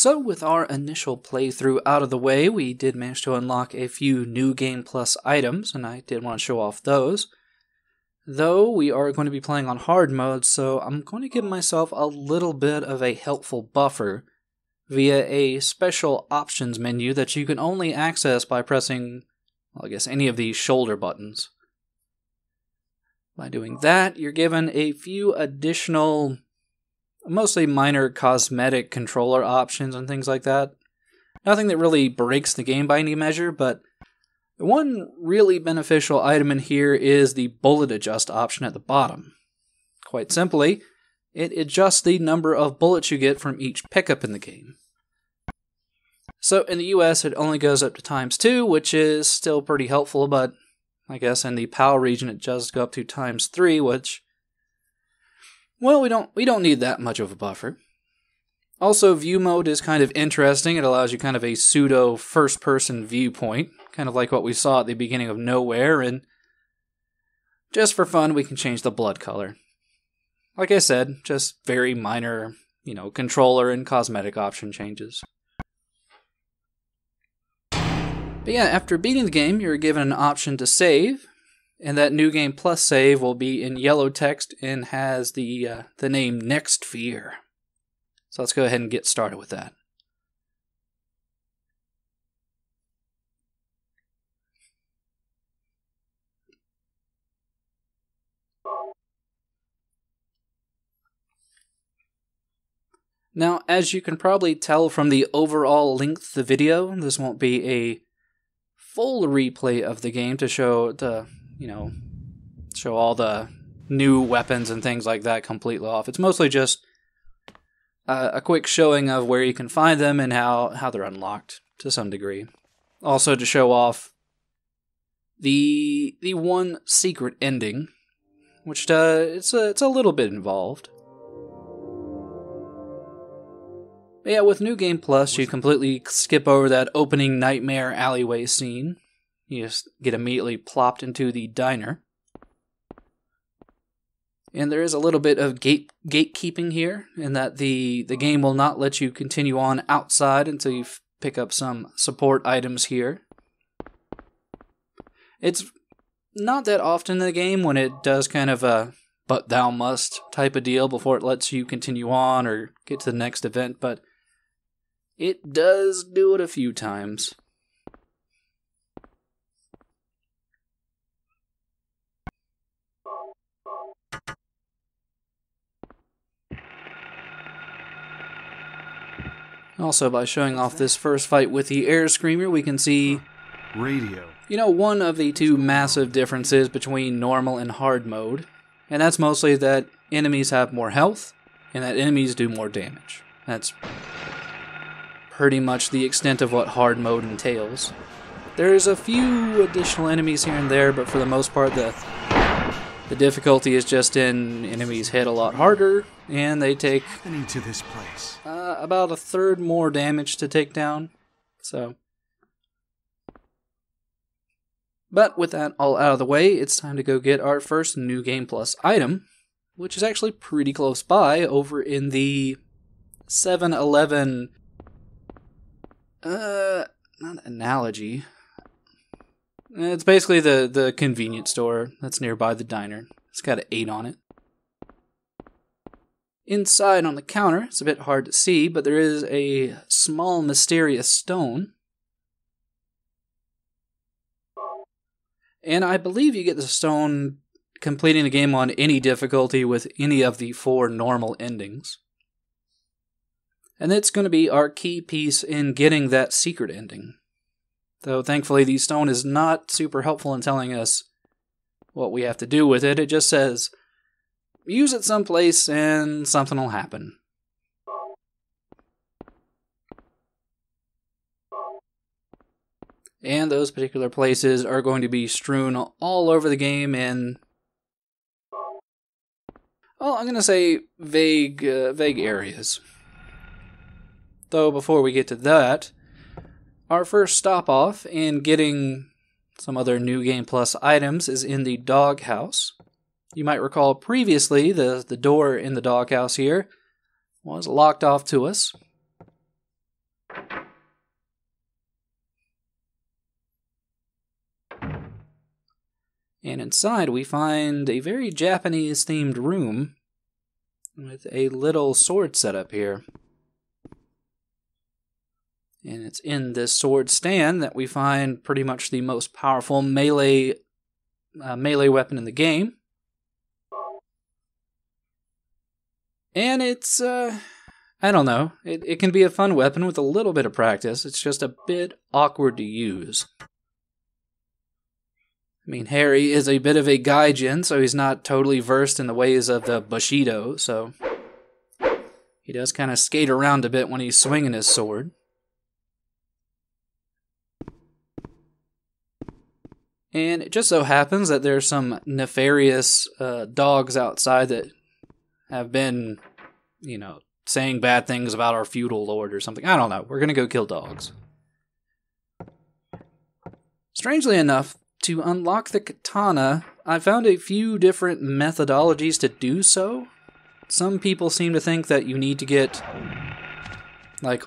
So with our initial playthrough out of the way, we did manage to unlock a few New Game Plus items, and I did want to show off those. Though we are going to be playing on hard mode, so I'm going to give myself a little bit of a helpful buffer via a special options menu that you can only access by pressing, well, I guess, any of these shoulder buttons. By doing that, you're given a few additional, mostly minor cosmetic controller options and things like that. Nothing that really breaks the game by any measure, but the one really beneficial item in here is the bullet adjust option at the bottom. Quite simply, it adjusts the number of bullets you get from each pickup in the game. So in the US it only goes up to ×2, which is still pretty helpful, but I guess in the PAL region it does go up to ×3, which, well, we don't need that much of a buffer. Also, view mode is kind of interesting. It allows you kind of a pseudo first-person viewpoint, kind of like what we saw at the beginning of Nowhere, and just for fun, we can change the blood color. Like I said, just very minor, controller and cosmetic option changes. But yeah, after beating the game, you're given an option to save, and that New Game Plus save will be in yellow text and has the name Next Fear. So let's go ahead and get started with that. Now, as you can probably tell from the overall length of the video, this won't be a full replay of the game to show show all the new weapons and things like that completely off. It's mostly just a quick showing of where you can find them and how they're unlocked to some degree. Also to show off the one secret ending, which it's a little bit involved. But yeah, with New Game Plus, you completely skip over that opening nightmare alleyway scene. You just get immediately plopped into the diner. And there is a little bit of gatekeeping here, in that the game will not let you continue on outside until you pick up some support items here. It's not that often in the game when it does kind of a but thou must type of deal before it lets you continue on or get to the next event, but it does do it a few times. Also, by showing off this first fight with the Air Screamer, we can see radio. One of the two massive differences between normal and hard mode, and that's mostly that enemies have more health, and that enemies do more damage. That's pretty much the extent of what hard mode entails. There's a few additional enemies here and there, but for the most part, the difficulty is just in enemies hit a lot harder, and they take Happening to this place. about a third more damage to take down. But with that all out of the way, it's time to go get our first New Game Plus item, which is actually pretty close by, over in the 7-Eleven, not analogy. It's basically the convenience store that's nearby the diner. It's got an 8 on it. Inside on the counter, it's a bit hard to see, but there is a small mysterious stone. And I believe you get the stone completing the game on any difficulty with any of the 4 normal endings. And it's going to be our key piece in getting that secret ending. Though thankfully the stone is not super helpful in telling us what we have to do with it. It just says, use it someplace and something will happen. And those particular places are going to be strewn all over the game in, well, I'm going to say vague areas. Though before we get to that, our first stop off in getting some other New Game Plus items is in the doghouse. You might recall previously the door in the doghouse here was locked off to us. And inside we find a very Japanese-themed room with a little sword setup here. And it's in this sword stand that we find pretty much the most powerful melee weapon in the game. And it's, I don't know, it can be a fun weapon with a little bit of practice. It's just a bit awkward to use. I mean, Harry is a bit of a gaijin, so he's not totally versed in the ways of the Bushido, so he does kind of skate around a bit when he's swinging his sword. And it just so happens that there's some nefarious dogs outside that have been, saying bad things about our feudal lord or something. I don't know. We're going to go kill dogs. Strangely enough, to unlock the katana, I found a few different methodologies to do so. Some people seem to think that you need to get,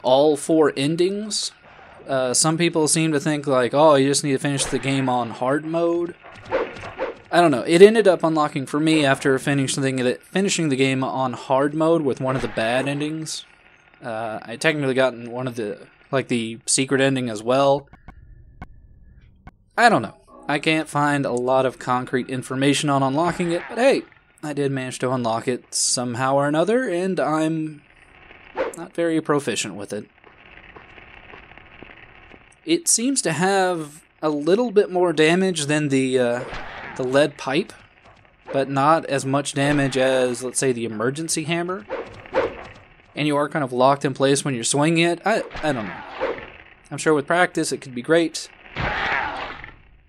all 4 endings. Some people seem to think, you just need to finish the game on hard mode. I don't know. It ended up unlocking for me after finishing the game on hard mode with one of the bad endings. I technically gotten one of the secret ending as well. I don't know. I can't find a lot of concrete information on unlocking it, but hey, I did manage to unlock it somehow or another, and I'm not very proficient with it. It seems to have a little bit more damage than the lead pipe, but not as much damage as, let's say, the emergency hammer. And you are kind of locked in place when you're swinging it. I don't know. I'm sure with practice it could be great,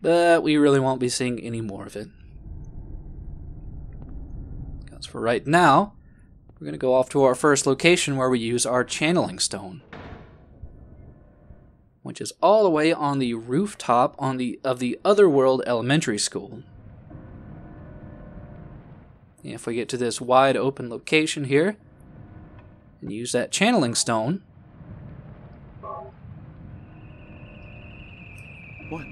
but we really won't be seeing any more of it. Because for right now, we're going to go off to our first location where we use our channeling stone, which is all the way on the rooftop of the Otherworld Elementary School. And if we get to this wide open location here, and use that channeling stone... What?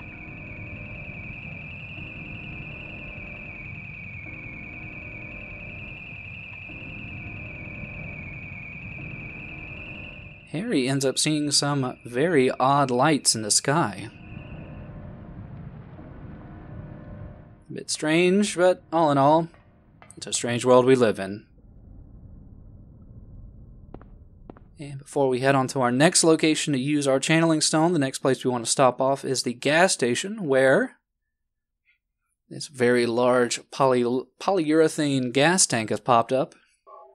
Harry ends up seeing some very odd lights in the sky. A bit strange, but all in all, it's a strange world we live in. And before we head on to our next location to use our channeling stone, the next place we want to stop off is the gas station, where this very large polyurethane gas tank has popped up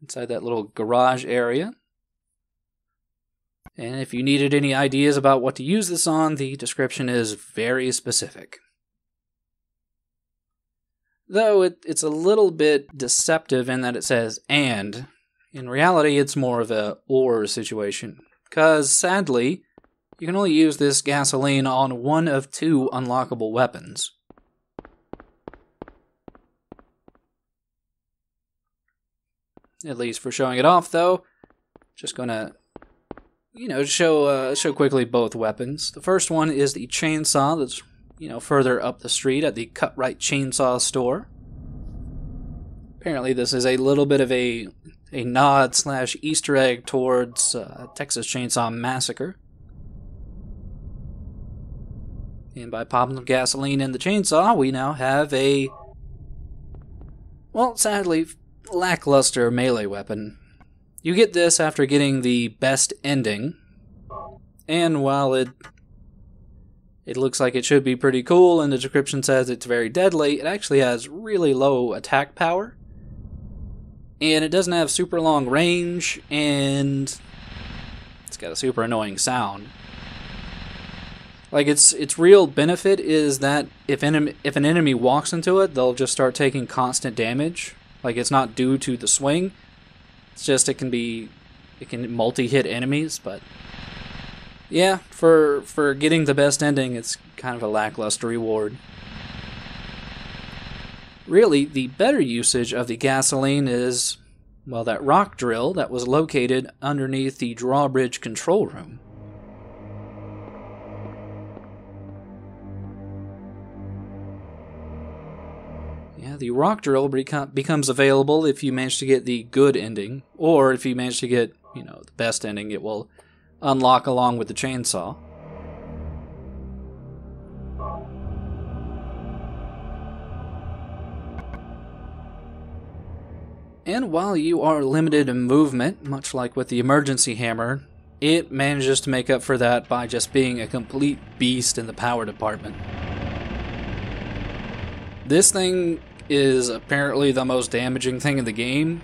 inside that little garage area. And if you needed any ideas about what to use this on, the description is very specific. Though it's a little bit deceptive in that it says "and." In reality, it's more of a "or" situation. Because, sadly, you can only use this gasoline on one of 2 unlockable weapons. At least for showing it off, though, just gonna show quickly both weapons. The first one is the chainsaw that's, further up the street at the Cut Right Chainsaw store. Apparently this is a little bit of a nod / Easter egg towards Texas Chainsaw Massacre. And by popping the gasoline in the chainsaw, we now have a, sadly, lackluster melee weapon. You get this after getting the best ending, and while it looks like it should be pretty cool and the description says it's very deadly, it actually has really low attack power, and it doesn't have super long range, and it's got a super annoying sound. Its real benefit is that if an enemy walks into it, they'll just start taking constant damage. It's not due to the swing. It's just it can multi-hit enemies, but yeah, for getting the best ending, it's kind of a lackluster reward. Really, the better usage of the gasoline is, that rock drill that was located underneath the drawbridge control room. the rock drill becomes available if you manage to get the good ending, or if you manage to get, the best ending, it will unlock along with the chainsaw. And while you are limited in movement, much like with the emergency hammer, it manages to make up for that by just being a complete beast in the power department. This thing is apparently the most damaging thing in the game,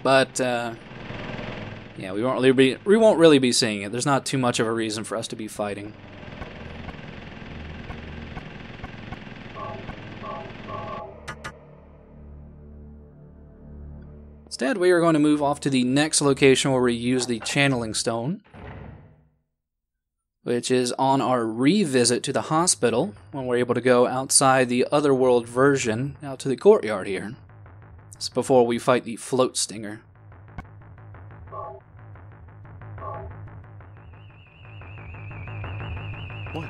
but yeah, we won't really be seeing it. There's not too much of a reason for us to be fighting. Instead, we are going to move off to the next location where we use the channeling stone, which is on our revisit to the hospital, when we're able to go outside the Otherworld version out to the courtyard here. It's before we fight the Float Stinger. What?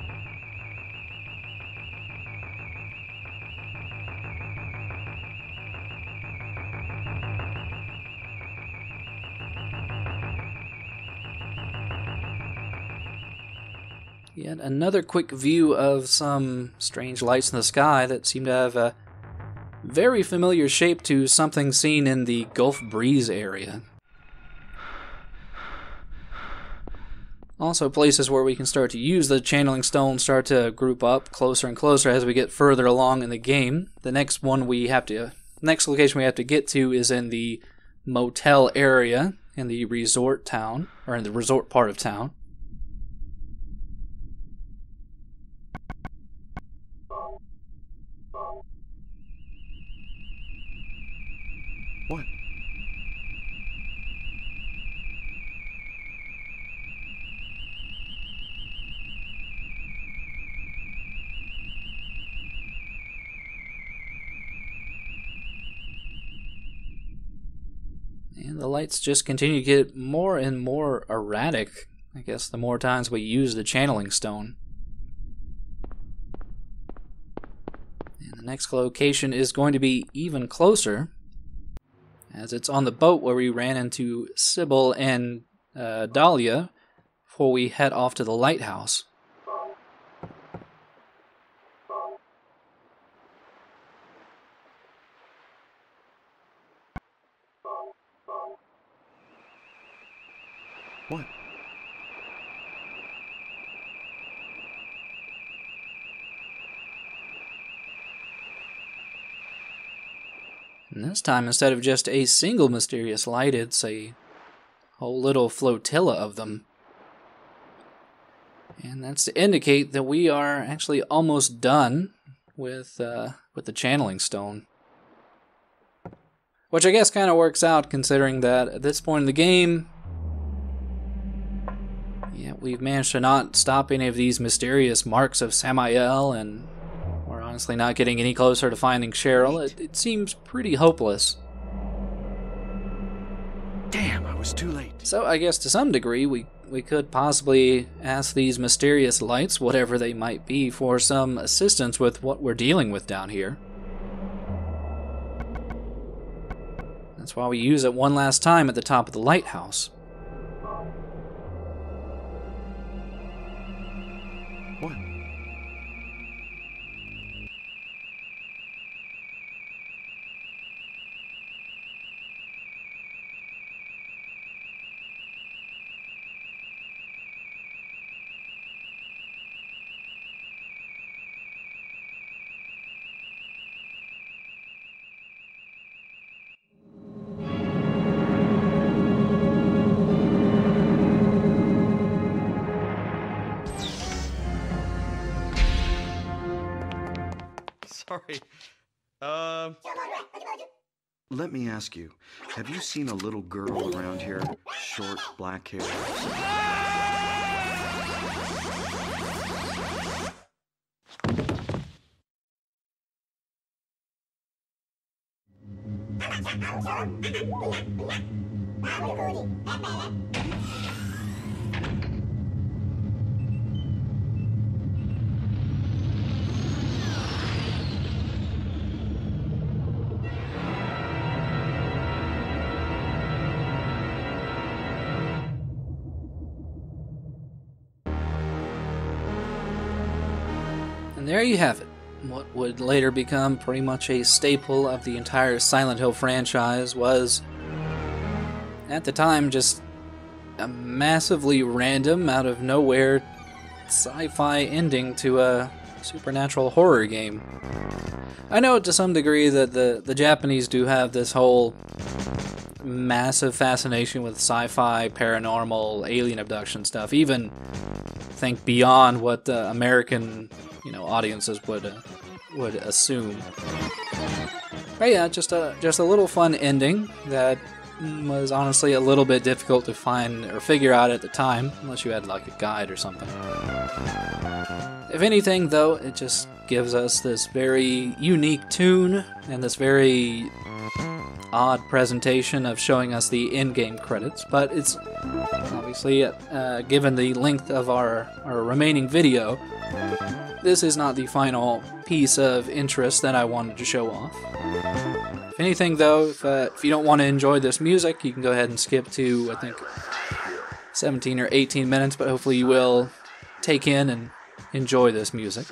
Yet another quick view of some strange lights in the sky that seem to have a very familiar shape to something seen in the Gulf Breeze area. Also places where we can start to use the channeling stone start to group up closer and closer as we get further along in the game. The next location we have to get to is in the motel area in the resort town, or in the resort part of town. What? And the lights just continue to get more and more erratic, I guess, the more times we use the channeling stone. And the next location is going to be even closer, as it's on the boat where we ran into Sybil and Dahlia before we head off to the lighthouse. What? And this time, instead of just a single mysterious light, it's a whole little flotilla of them. And that's to indicate that we are actually almost done with the channeling stone. Which I guess kind of works out, considering that at this point in the game, yeah, we've managed to not stop any of these mysterious marks of Samael, and we're honestly not getting any closer to finding Cheryl. It seems pretty hopeless. Damn, I was too late. So I guess to some degree we could possibly ask these mysterious lights, whatever they might be, for some assistance with what we're dealing with down here. That's why we use it one last time at the top of the lighthouse. What? Sorry. Let me ask you, have you seen a little girl around here? Short, black hair. And there you have it. What would later become pretty much a staple of the entire Silent Hill franchise was, at the time, just a massively random, out of nowhere, sci-fi ending to a supernatural horror game. I know to some degree that the Japanese do have this whole massive fascination with sci-fi, paranormal, alien abduction stuff, even think beyond what the American audiences would assume. But yeah, just a little fun ending that was honestly a little bit difficult to find or figure out at the time, unless you had like a guide or something. If anything, though, it just gives us this very unique tune and this very odd presentation of showing us the in-game credits, but it's obviously, given the length of our remaining video, this is not the final piece of interest that I wanted to show off. If anything, though, if you don't want to enjoy this music, you can go ahead and skip to, I think, 17 or 18 minutes, but hopefully you will take in and enjoy this music.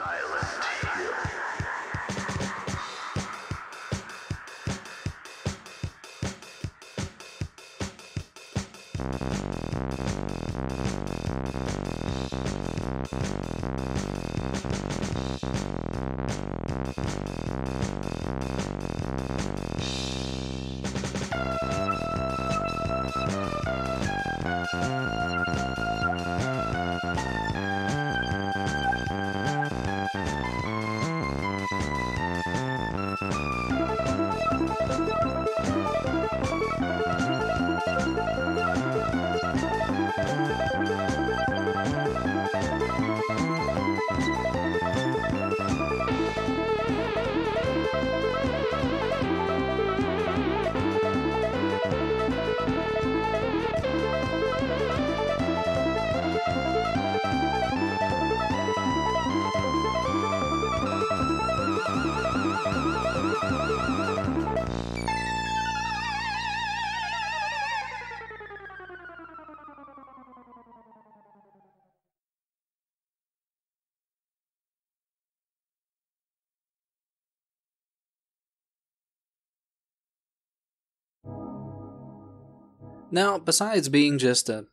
Now, besides being just a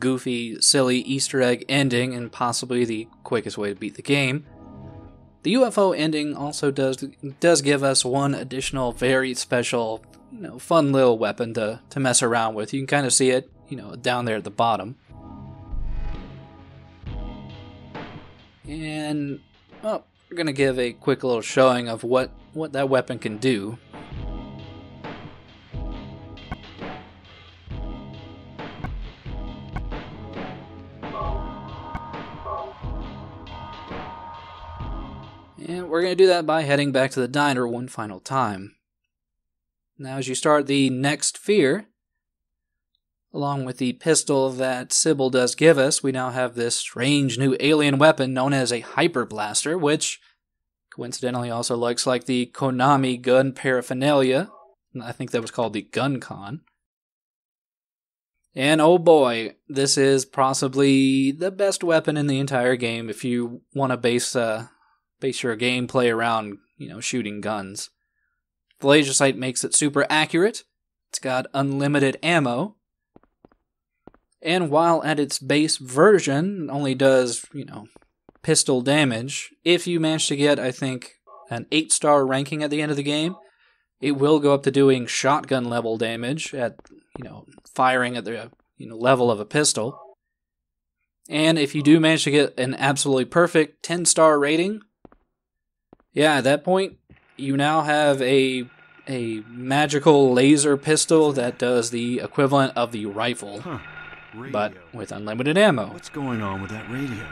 goofy, silly Easter egg ending and possibly the quickest way to beat the game, the UFO ending also does give us one additional very special, fun little weapon to mess around with. You can kind of see it, down there at the bottom. And, well, we're going to give a quick little showing of what that weapon can do. And we're going to do that by heading back to the diner one final time. Now, as you start the next fear, along with the pistol that Sybil does give us, we now have this strange new alien weapon known as a Hyper Blaster, which coincidentally also looks like the Konami gun paraphernalia. I think that was called the Gun Con. And oh boy, this is possibly the best weapon in the entire game if you want to base your gameplay around, shooting guns. The laser sight makes it super accurate. It's got unlimited ammo. And while at its base version only does, pistol damage, if you manage to get, I think, an 8-star ranking at the end of the game, it will go up to doing shotgun level damage at, firing at the, level of a pistol. And if you do manage to get an absolutely perfect 10-star rating, yeah, at that point, you now have a magical laser pistol that does the equivalent of the rifle, but with unlimited ammo. What's going on with that radio?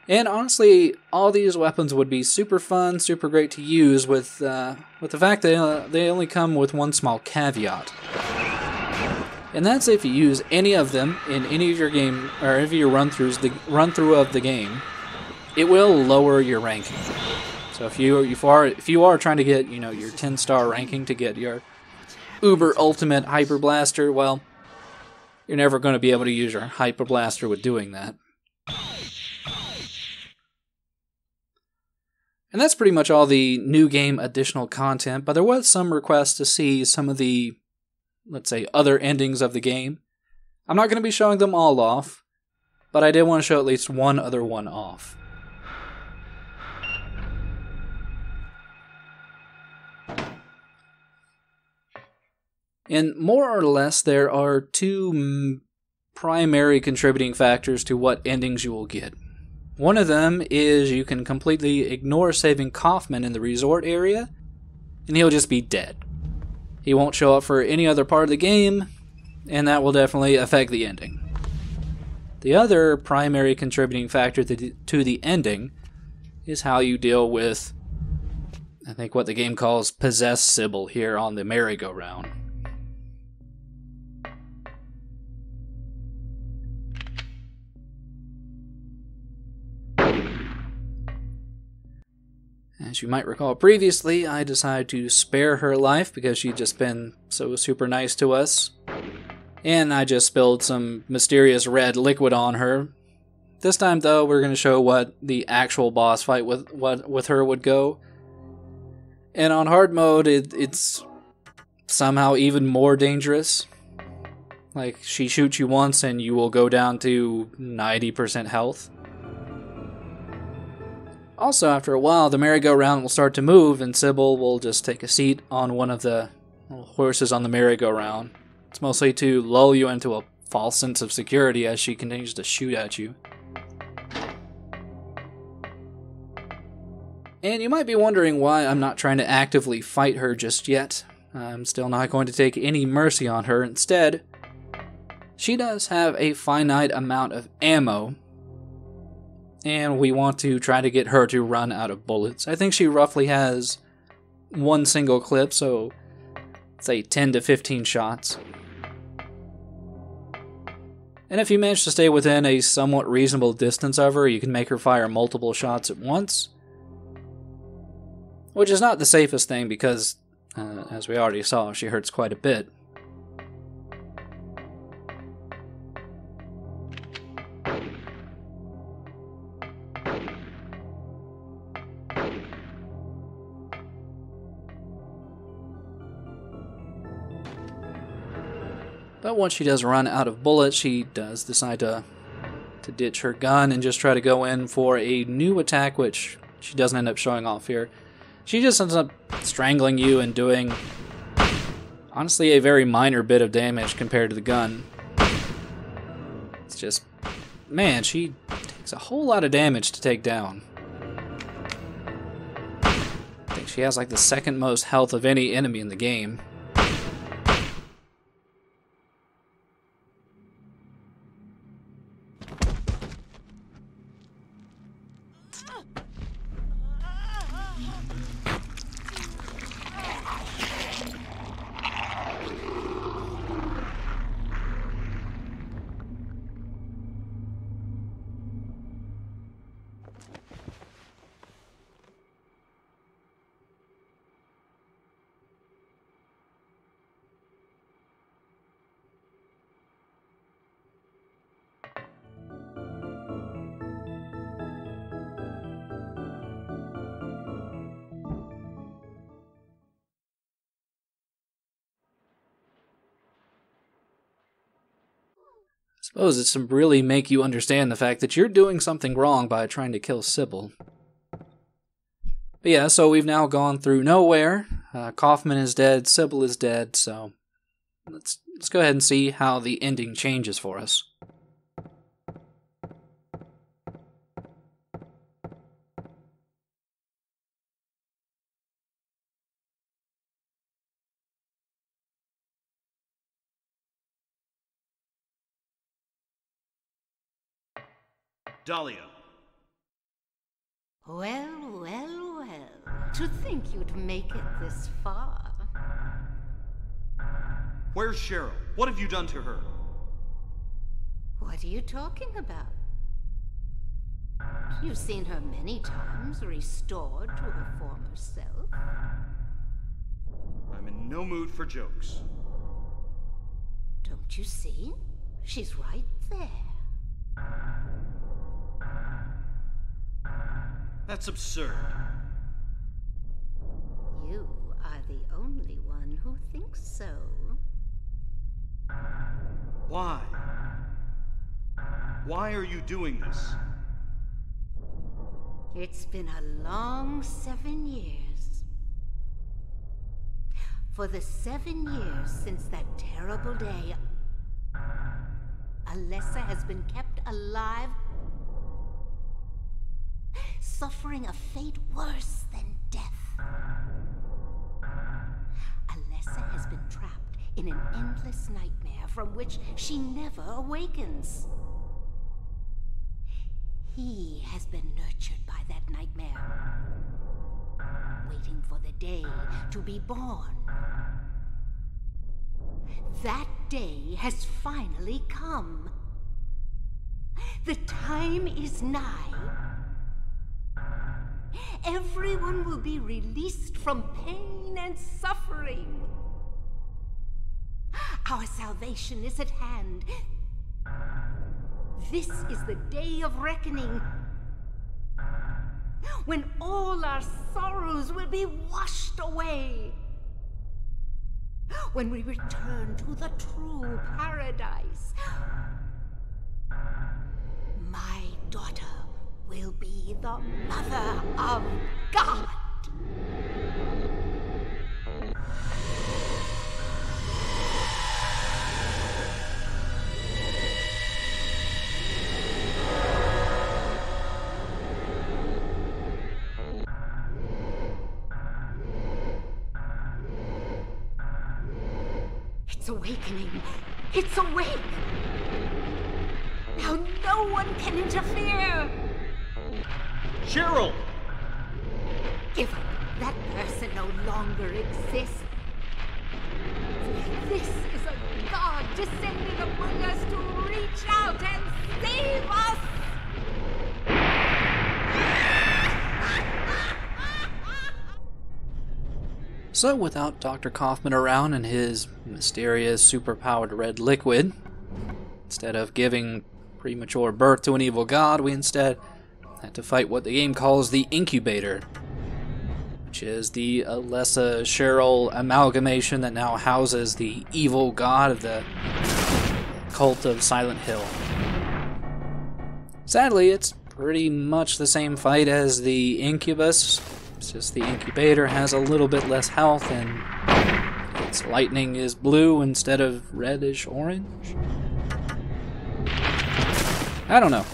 And honestly, all these weapons would be super fun, super great to use with the fact that they only come with one small caveat. And that's if you use any of them in any of your game, or if your run-through of the game, it will lower your ranking. So if you are trying to get, your 10-star ranking to get your uber ultimate Hyper Blaster, well, you're never going to be able to use your Hyper Blaster with doing that. And that's pretty much all the new game additional content, but there was some requests to see some of the, let's say, other endings of the game. I'm not going to be showing them all off, but I did want to show at least one other one off. And more or less, there are two primary contributing factors to what endings you will get. One of them is you can completely ignore saving Kaufman in the resort area, and he'll just be dead. He won't show up for any other part of the game, and that will definitely affect the ending. The other primary contributing factor to the ending is how you deal with, I think, what the game calls possessed Sybil here on the merry-go-round. As you might recall previously, I decided to spare her life because she'd just been so super nice to us. And I just spilled some mysterious red liquid on her. This time, though, we're going to show what the actual boss fight with her would go. And on hard mode, it's somehow even more dangerous. Like, she shoots you once and you will go down to 90% health. Also, after a while, the merry-go-round will start to move, and Sybil will just take a seat on one of the horses on the merry-go-round. It's mostly to lull you into a false sense of security as she continues to shoot at you. And you might be wondering why I'm not trying to actively fight her just yet. I'm still not going to take any mercy on her. Instead, she does have a finite amount of ammo, and we want to try to get her to run out of bullets. I think she roughly has one single clip, so say 10 to 15 shots. And if you manage to stay within a somewhat reasonable distance of her, you can make her fire multiple shots at once. Which is not the safest thing because, as we already saw, she hurts quite a bit. But once she does run out of bullets, she does decide to ditch her gun and just try to go in for a new attack, which she doesn't end up showing off here. She just ends up strangling you and doing, honestly, a very minor bit of damage compared to the gun. It's just, man, she takes a whole lot of damage to take down. I think she has like the second most health of any enemy in the game. I suppose it's to really make you understand the fact that you're doing something wrong by trying to kill Sybil. But yeah, so we've now gone through nowhere. Kaufman is dead, Sybil is dead, so let's go ahead and see how the ending changes for us. Dahlia. Well, well, well. To think you'd make it this far. Where's Cheryl? What have you done to her? What are you talking about? You've seen her many times, restored to her former self. I'm in no mood for jokes. Don't you see? She's right there. That's absurd. You are the only one who thinks so. Why? Why are you doing this? It's been a long 7 years. For the 7 years since that terrible day, Alessa has been kept alive, suffering a fate worse than death. Alessa has been trapped in an endless nightmare from which she never awakens. He has been nurtured by that nightmare, waiting for the day to be born. That day has finally come. The time is nigh. Everyone will be released from pain and suffering. Our salvation is at hand. This is the day of reckoning, when all our sorrows will be washed away, when we return to the true paradise. My daughter will be the Mother of God. It's awakening. It's awake. Now no one can interfere. Cheryl! Give up. That person no longer exists. This is a God descended among us to reach out and save us. So without Dr. Kaufman around and his mysterious superpowered red liquid, instead of giving premature birth to an evil god, we instead had to fight what the game calls the Incubator, which is the Alessa Cheryl amalgamation that now houses the evil god of the cult of Silent Hill. Sadly, it's pretty much the same fight as the Incubus. It's just the Incubator has a little bit less health and its lightning is blue instead of reddish orange. I don't know.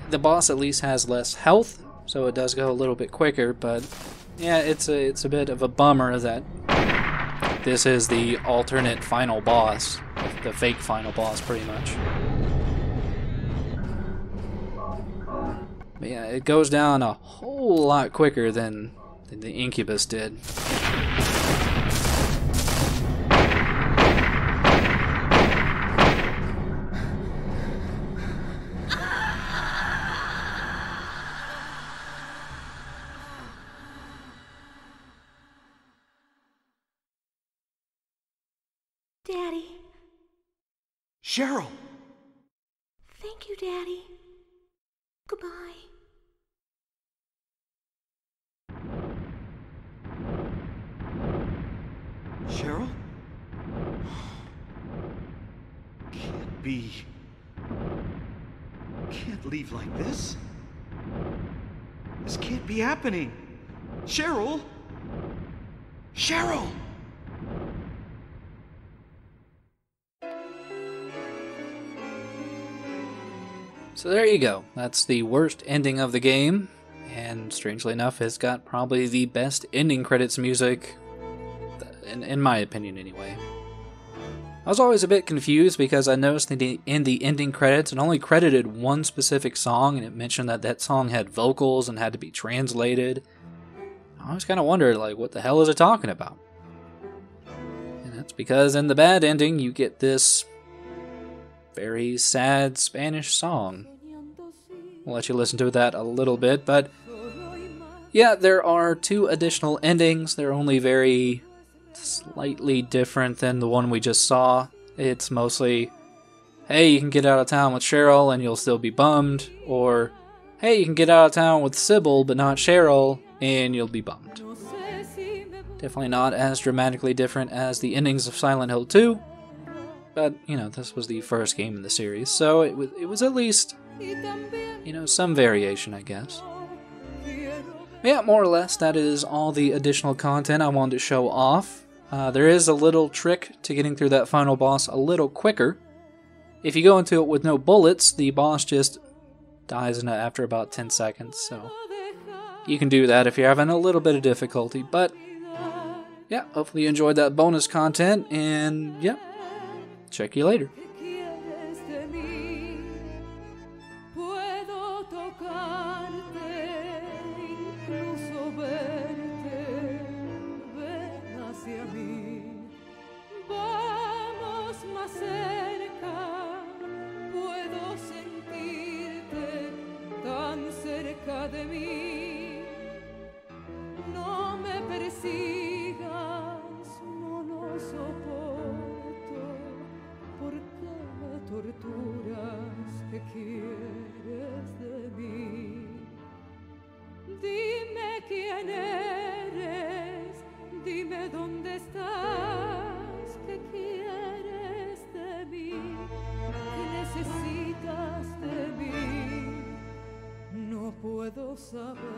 The boss at least has less health, so it does go a little bit quicker, but yeah, it's a bit of a bummer that this is the alternate final boss, the fake final boss pretty much. But yeah, it goes down a whole lot quicker than the Incubus did. Daddy. Cheryl! Thank you, Daddy. Goodbye. Cheryl? Can't be. Can't leave like this. This can't be happening. Cheryl! Cheryl! So there you go. That's the worst ending of the game, and strangely enough, it's got probably the best ending credits music, in my opinion anyway. I was always a bit confused because I noticed in the ending credits it only credited one specific song, and it mentioned that that song had vocals and had to be translated. I always kind of wondered, like, what the hell is it talking about? And that's because in the bad ending you get this very sad Spanish song. I'll let you listen to that a little bit, but yeah, there are 2 additional endings. They're only very slightly different than the one we just saw. It's mostly, hey, you can get out of town with Cheryl and you'll still be bummed, or hey, you can get out of town with Sybil but not Cheryl, and you'll be bummed. Definitely not as dramatically different as the endings of Silent Hill 2, but, you know, this was the first game in the series, so it was at least, you know, some variation, I guess. Yeah, more or less, that is all the additional content I wanted to show off. There is a little trick to getting through that final boss a little quicker. If you go into it with no bullets, the boss just dies after about 10 seconds, so you can do that if you're having a little bit of difficulty, but yeah, hopefully you enjoyed that bonus content, and yeah, check you later. De mí, no me persigas, no lo soporto, porque me torturas, ¿qué quieres de mí? Dime quién eres, dime dónde estás, ¿qué quieres de mí? ¿Qué necesitas de mí? No puedo saber.